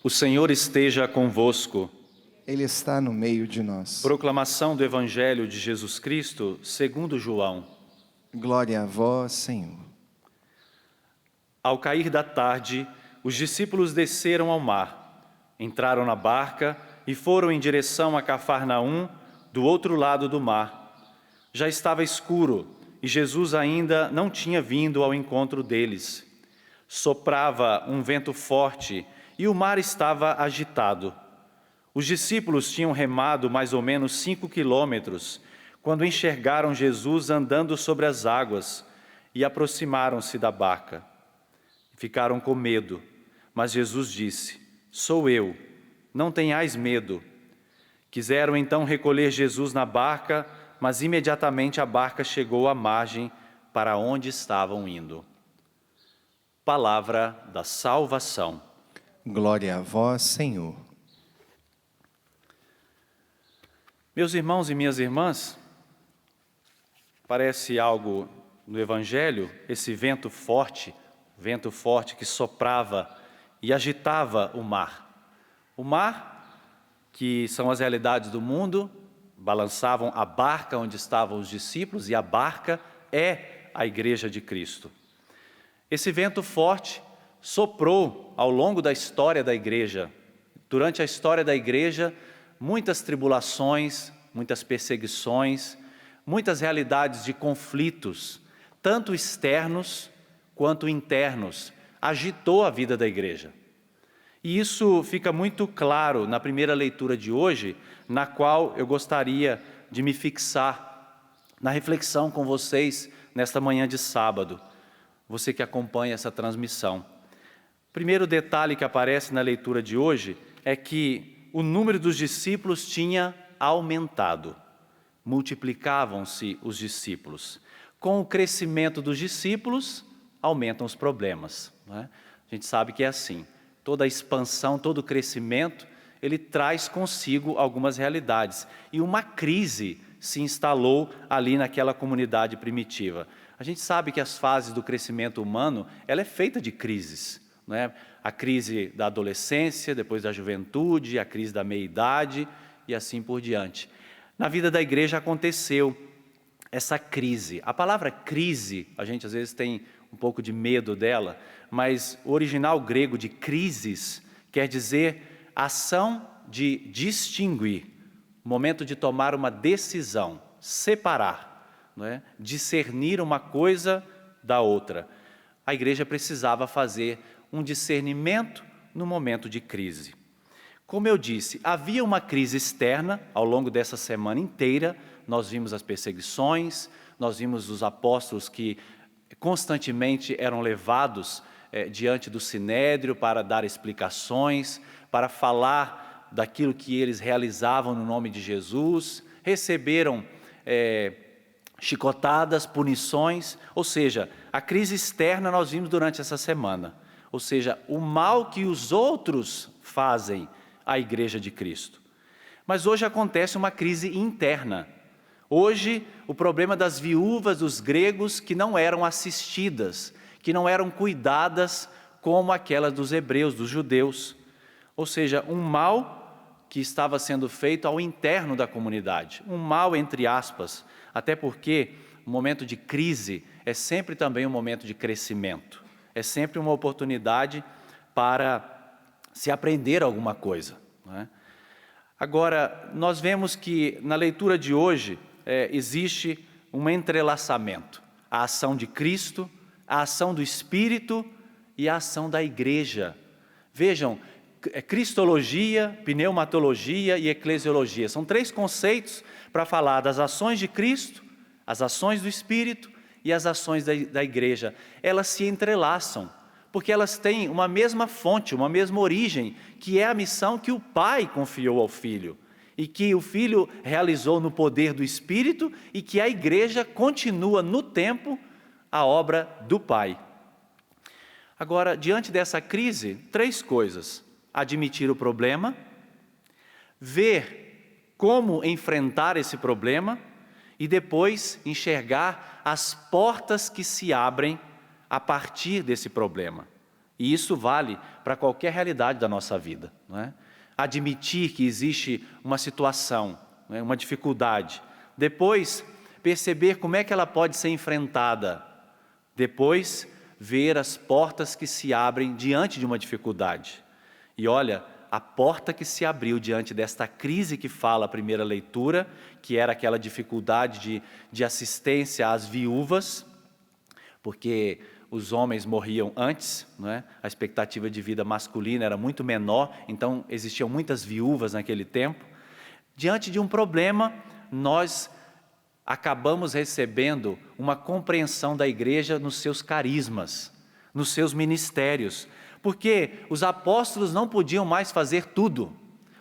O Senhor esteja convosco. Ele está no meio de nós. Proclamação do Evangelho de Jesus Cristo, segundo João. Glória a vós, Senhor. Ao cair da tarde, os discípulos desceram ao mar, entraram na barca e foram em direção a Cafarnaum, do outro lado do mar. Já estava escuro e Jesus ainda não tinha vindo ao encontro deles. Soprava um vento forte e o mar estava agitado. Os discípulos tinham remado mais ou menos 5 quilômetros quando enxergaram Jesus andando sobre as águas e aproximaram-se da barca. Ficaram com medo, mas Jesus disse: "Sou eu, não tenhais medo." Quiseram então recolher Jesus na barca, mas imediatamente a barca chegou à margem para onde estavam indo. Palavra da salvação. Glória a vós, Senhor. Meus irmãos e minhas irmãs, parece algo no Evangelho, esse vento forte que soprava e agitava o mar. O mar, que são as realidades do mundo, balançavam a barca onde estavam os discípulos, e a barca é a Igreja de Cristo. Esse vento forte soprou ao longo da história da Igreja. Durante a história da Igreja, muitas tribulações, muitas perseguições, muitas realidades de conflitos, tanto externos quanto internos, agitou a vida da Igreja. E isso fica muito claro na primeira leitura de hoje, na qual eu gostaria de me fixar na reflexão com vocês nesta manhã de sábado, você que acompanha essa transmissão. O primeiro detalhe que aparece na leitura de hoje é que o número dos discípulos tinha aumentado. Multiplicavam-se os discípulos. Com o crescimento dos discípulos, aumentam os problemas, não é? A gente sabe que é assim. Toda a expansão, todo o crescimento, ele traz consigo algumas realidades. E uma crise se instalou ali naquela comunidade primitiva. A gente sabe que as fases do crescimento humano, ela é feita de crises, não é? A crise da adolescência, depois da juventude, a crise da meia-idade e assim por diante. Na vida da igreja aconteceu essa crise. A palavra crise, a gente às vezes tem um pouco de medo dela, mas o original grego de crises quer dizer ação de distinguir, momento de tomar uma decisão, separar, não é? Discernir uma coisa da outra. A igreja precisava fazer um discernimento no momento de crise. Como eu disse, havia uma crise externa ao longo dessa semana inteira. Nós vimos as perseguições, nós vimos os apóstolos que constantemente eram levados diante do Sinédrio para dar explicações, para falar daquilo que eles realizavam no nome de Jesus, receberam chicotadas, punições, ou seja, a crise externa nós vimos durante essa semana, ou seja, o mal que os outros fazem à Igreja de Cristo. Mas hoje acontece uma crise interna. Hoje, o problema das viúvas dos gregos que não eram assistidas, que não eram cuidadas como aquelas dos hebreus, dos judeus. Ou seja, um mal que estava sendo feito ao interno da comunidade. Um mal entre aspas, até porque o momento de crise é sempre também um momento de crescimento. É sempre uma oportunidade para se aprender alguma coisa, não é? Agora, nós vemos que na leitura de hoje existe um entrelaçamento. A ação de Cristo, a ação do Espírito e a ação da Igreja. Vejam, cristologia, pneumatologia e eclesiologia. São 3 conceitos para falar das ações de Cristo, as ações do Espírito e as ações da Igreja. Elas se entrelaçam, porque elas têm uma mesma fonte, uma mesma origem, que é a missão que o Pai confiou ao Filho, e que o Filho realizou no poder do Espírito, e que a Igreja continua no tempo a obra do Pai. Agora, diante dessa crise, 3 coisas: admitir o problema, ver como enfrentar esse problema e depois enxergar as portas que se abrem a partir desse problema. E isso vale para qualquer realidade da nossa vida, não é? Admitir que existe uma situação, não é? Uma dificuldade. Depois, perceber como é que ela pode ser enfrentada. Depois, ver as portas que se abrem diante de uma dificuldade. E olha, a porta que se abriu diante desta crise que fala a primeira leitura, que era aquela dificuldade de assistência às viúvas, porque os homens morriam antes, não é? A expectativa de vida masculina era muito menor, então existiam muitas viúvas naquele tempo. Diante de um problema, nós acabamos recebendo uma compreensão da igreja nos seus carismas, nos seus ministérios, porque os apóstolos não podiam mais fazer tudo.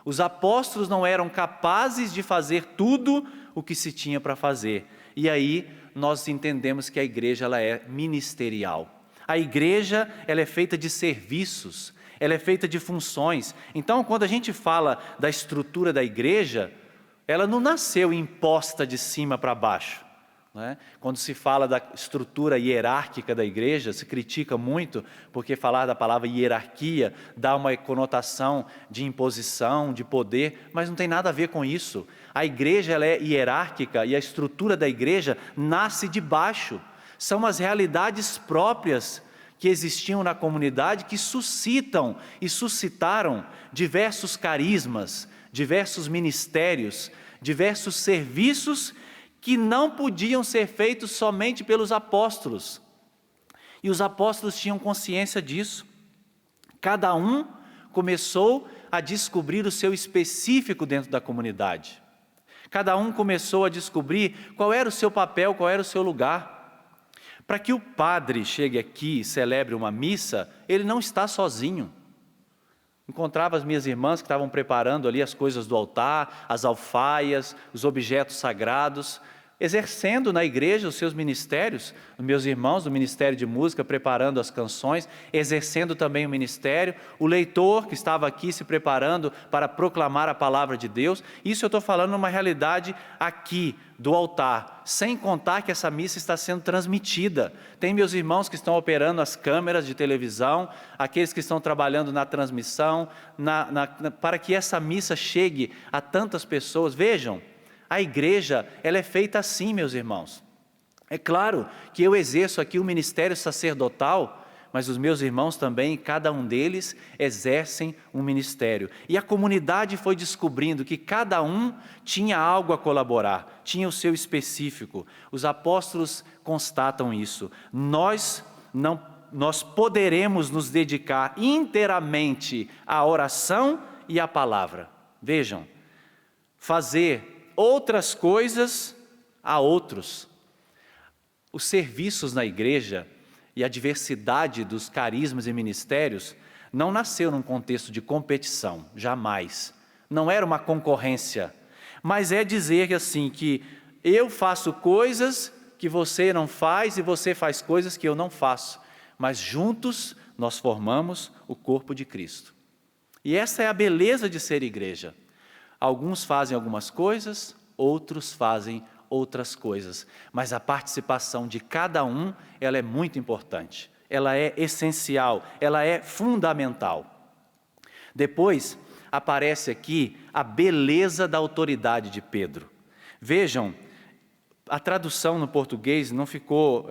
Os apóstolos não eram capazes de fazer tudo o que se tinha para fazer. E aí nós entendemos que a igreja ela é ministerial. A igreja ela é feita de serviços, ela é feita de funções. Então, quando a gente fala da estrutura da igreja, ela não nasceu imposta de cima para baixo. Né? Quando se fala da estrutura hierárquica da igreja, se critica muito, porque falar da palavra hierarquia dá uma conotação de imposição, de poder, mas não tem nada a ver com isso. A igreja ela é hierárquica e a estrutura da igreja nasce de baixo. São as realidades próprias que existiam na comunidade que suscitam e suscitaram diversos carismas, diversos ministérios, diversos serviços que não podiam ser feitos somente pelos apóstolos. E os apóstolos tinham consciência disso. Cada um começou a descobrir o seu específico dentro da comunidade. Cada um começou a descobrir qual era o seu papel, qual era o seu lugar. Para que o padre chegue aqui e celebre uma missa, ele não está sozinho. Encontrava as minhas irmãs que estavam preparando ali as coisas do altar, as alfaias, os objetos sagrados, exercendo na igreja os seus ministérios, os meus irmãos do Ministério de Música preparando as canções, exercendo também o ministério, o leitor que estava aqui se preparando para proclamar a palavra de Deus. Isso eu estou falando numa realidade aqui do altar, sem contar que essa missa está sendo transmitida. Tem meus irmãos que estão operando as câmeras de televisão, aqueles que estão trabalhando na transmissão, para que essa missa chegue a tantas pessoas. Vejam, a igreja, ela é feita assim, meus irmãos. É claro que eu exerço aqui o ministério sacerdotal, mas os meus irmãos também, cada um deles, exercem um ministério. E a comunidade foi descobrindo que cada um tinha algo a colaborar, tinha o seu específico. Os apóstolos constatam isso. Nós poderemos nos dedicar inteiramente à oração e à palavra. Vejam, fazer outras coisas a outros. Os serviços na igreja e a diversidade dos carismas e ministérios não nasceu num contexto de competição, jamais. Não era uma concorrência, mas é dizer assim que eu faço coisas que você não faz e você faz coisas que eu não faço, mas juntos nós formamos o corpo de Cristo. E essa é a beleza de ser igreja. Alguns fazem algumas coisas, outros fazem outras coisas, mas a participação de cada um, ela é muito importante, ela é essencial, ela é fundamental. Depois, aparece aqui a beleza da autoridade de Pedro. Vejam, a tradução no português não ficou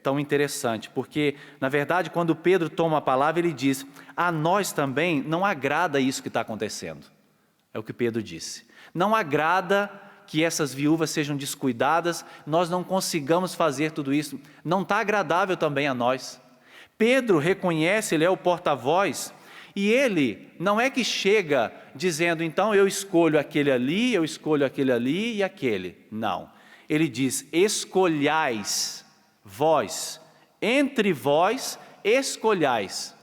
tão interessante, porque, na verdade, quando Pedro toma a palavra, ele diz, a nós também não agrada isso que está acontecendo. É o que Pedro disse. Não agrada que essas viúvas sejam descuidadas, nós não consigamos fazer tudo isso. Não está agradável também a nós. Pedro reconhece, ele é o porta-voz, e ele não é que chega dizendo, então eu escolho aquele ali e aquele. Não. Ele diz, escolhais vós, entre vós escolhais.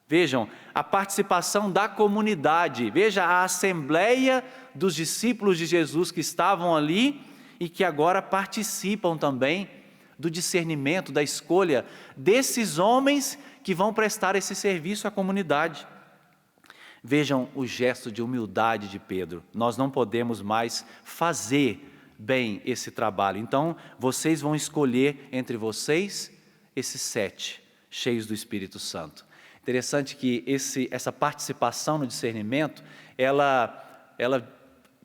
Vejam, a participação da comunidade, veja a assembleia dos discípulos de Jesus que estavam ali e que agora participam também do discernimento, da escolha desses homens que vão prestar esse serviço à comunidade. Vejam o gesto de humildade de Pedro, nós não podemos mais fazer bem esse trabalho, então vocês vão escolher entre vocês esses 7, cheios do Espírito Santo. Interessante que essa participação no discernimento, ela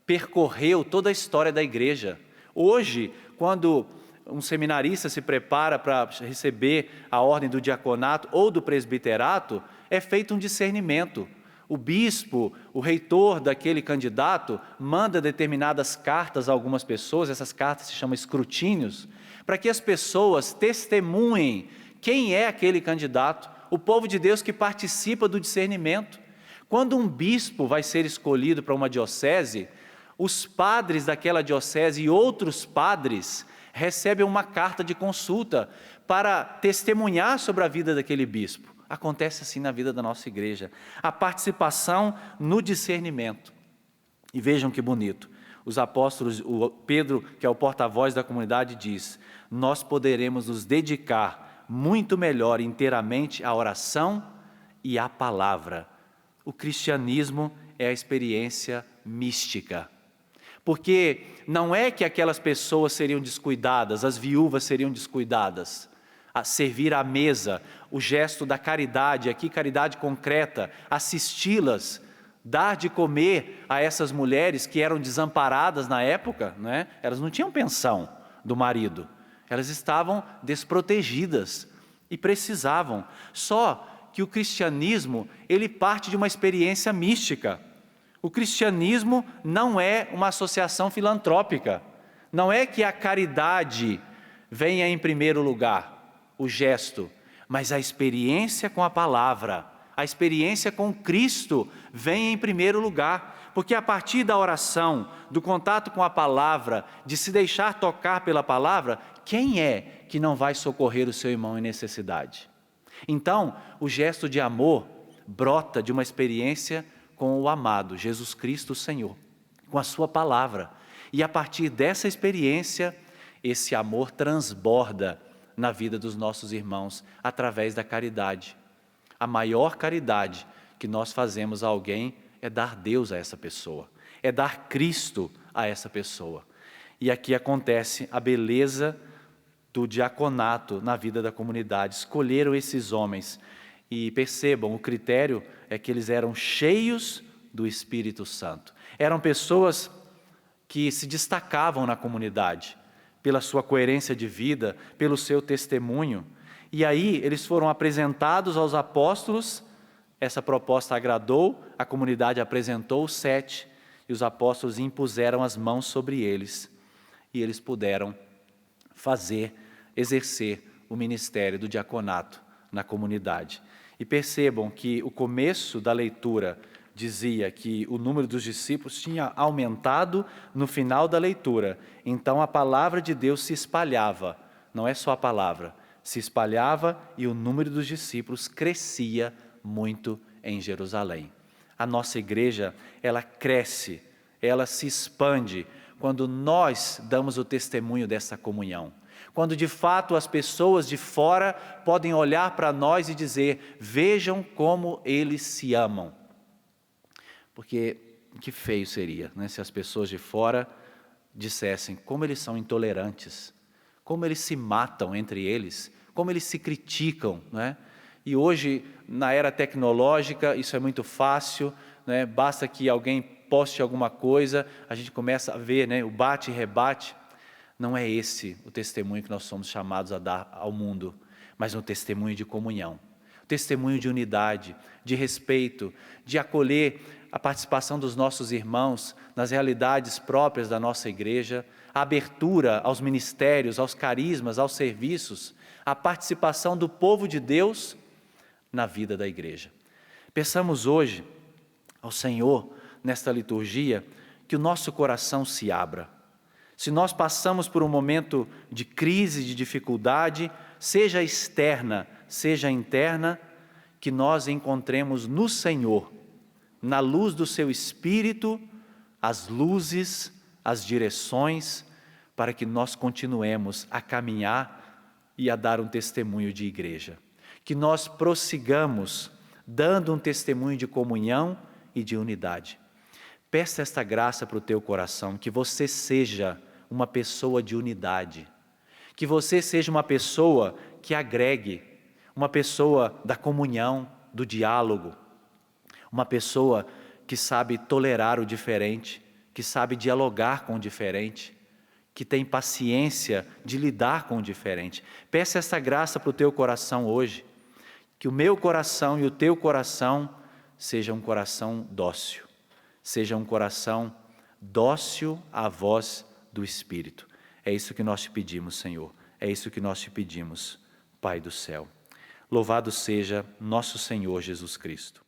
percorreu toda a história da igreja. Hoje, quando um seminarista se prepara para receber a ordem do diaconato ou do presbiterato, é feito um discernimento. O bispo, o reitor daquele candidato, manda determinadas cartas a algumas pessoas, essas cartas se chamam escrutínios, para que as pessoas testemunhem quem é aquele candidato, o povo de Deus que participa do discernimento. Quando um bispo vai ser escolhido para uma diocese, os padres daquela diocese e outros padres recebem uma carta de consulta para testemunhar sobre a vida daquele bispo. Acontece assim na vida da nossa igreja, a participação no discernimento. E vejam que bonito, os apóstolos, o Pedro, que é o porta-voz da comunidade, diz: nós poderemos nos dedicar muito melhor inteiramente à oração e à palavra. O cristianismo é a experiência mística. Porque não é que aquelas pessoas seriam descuidadas, as viúvas seriam descuidadas. A servir à mesa, o gesto da caridade, aqui caridade concreta, assisti-las, dar de comer a essas mulheres que eram desamparadas na época, né? Elas não tinham pensão do marido, elas estavam desprotegidas e precisavam. Só que o cristianismo, ele parte de uma experiência mística. O cristianismo não é uma associação filantrópica, não é que a caridade venha em primeiro lugar, o gesto, mas a experiência com a palavra, a experiência com Cristo vem em primeiro lugar, porque a partir da oração, do contato com a palavra, de se deixar tocar pela palavra, quem é que não vai socorrer o seu irmão em necessidade? Então, o gesto de amor brota de uma experiência com o amado, Jesus Cristo Senhor, com a sua palavra. E a partir dessa experiência, esse amor transborda na vida dos nossos irmãos, através da caridade. A maior caridade que nós fazemos a alguém é dar Deus a essa pessoa, é dar Cristo a essa pessoa. E aqui acontece a beleza do diaconato na vida da comunidade. Escolheram esses homens e percebam, o critério é que eles eram cheios do Espírito Santo. Eram pessoas que se destacavam na comunidade, pela sua coerência de vida, pelo seu testemunho. E aí eles foram apresentados aos apóstolos, essa proposta agradou, a comunidade apresentou os 7, e os apóstolos impuseram as mãos sobre eles, e eles puderam exercer o ministério do diaconato na comunidade. E percebam que o começo da leitura dizia que o número dos discípulos tinha aumentado no final da leitura. Então a palavra de Deus se espalhava, não é só a palavra, se espalhava e o número dos discípulos crescia muito em Jerusalém. A nossa igreja, ela cresce, ela se expande quando nós damos o testemunho dessa comunhão. Quando de fato as pessoas de fora podem olhar para nós e dizer: vejam como eles se amam. Porque que feio seria, né, se as pessoas de fora dissessem como eles são intolerantes, como eles se matam entre eles, como eles se criticam, né? E hoje, na era tecnológica, isso é muito fácil, né? Basta que alguém poste alguma coisa, a gente começa a ver, né, o bate e rebate. Não é esse o testemunho que nós somos chamados a dar ao mundo, mas um testemunho de comunhão, testemunho de unidade, de respeito, de acolher a participação dos nossos irmãos nas realidades próprias da nossa igreja, a abertura aos ministérios, aos carismas, aos serviços, a participação do povo de Deus na vida da igreja. Peçamos hoje ao Senhor, nesta liturgia, que o nosso coração se abra. Se nós passamos por um momento de crise, de dificuldade, seja externa, seja interna, que nós encontremos no Senhor, na luz do seu Espírito, as luzes, as direções, para que nós continuemos a caminhar e a dar um testemunho de igreja. Que nós prossigamos dando um testemunho de comunhão e de unidade. Peça esta graça para o teu coração, que você seja uma pessoa de unidade, que você seja uma pessoa que agregue, uma pessoa da comunhão, do diálogo, uma pessoa que sabe tolerar o diferente, que sabe dialogar com o diferente, que tem paciência de lidar com o diferente. Peça essa graça para o teu coração hoje, que o meu coração e o teu coração seja um coração dócil, seja um coração dócil à voz do Espírito. É isso que nós te pedimos, Senhor, é isso que nós te pedimos, Pai do céu. Louvado seja nosso Senhor Jesus Cristo.